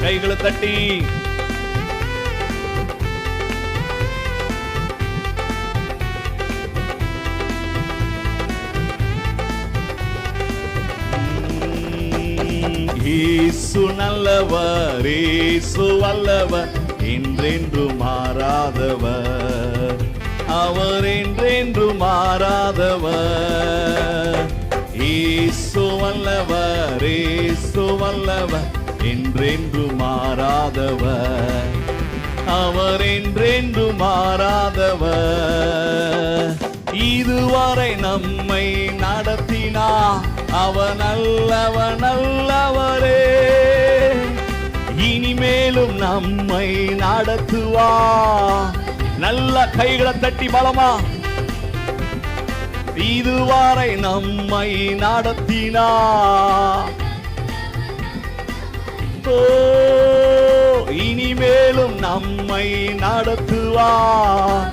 கைகளை தட்டி இயேசு நல்லவர், இயேசு வல்லவர், என்றென்று மாறாதவர், அவர் என்றென்று மாறாதவர். இயேசு வல்லவர், இயேசு வல்லவர், என்றென்று மாறாதவர், அவர் என்றென்று மாறாதவர். இதுவரை நம்மை நடத்தினார் அவர் நல்லவர், நல்லவரே. இனிமேலும் நம்மை நடத்துவார். நல்ல கைகளை தட்டி பலமா. இதுவரை நம்மை நடத்தினார், இனிமேலும் நம்மை நடத்துவார்.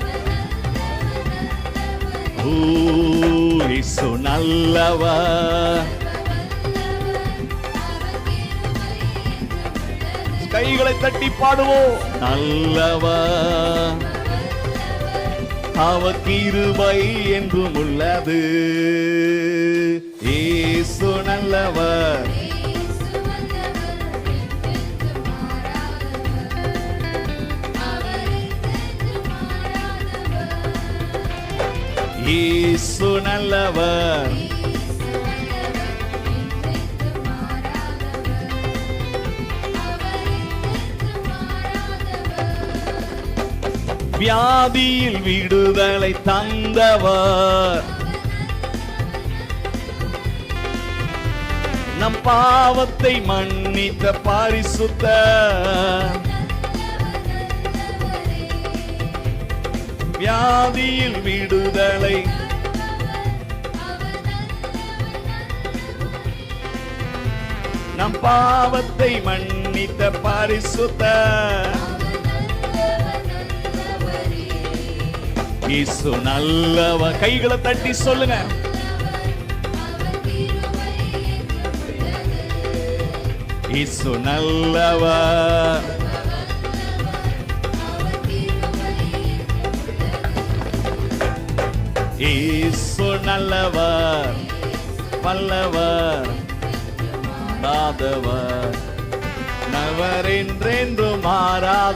இயேசு நல்லவர். கைகளை தட்டி பாடுவோம். நல்லவர், அவர் கிருபை என்றும் உள்ளது. இயேசு நல்லவர், இயேசு நல்லவர். வியாதியில் விடுதலை தந்தவர், நம் பாவத்தை மன்னித்த பரிசுத்தர். வியாதியில் விடுதலை, நம் பாவத்தை மன்னித்த பரிசுத்தர். இயேசு நல்லவர். கைகளை தட்டி சொல்லுங்க. இயேசு நல்லவர். இயேசு நல்லவர், வல்லவர், மாறாதவர், நவர் என்றென்று மாறாத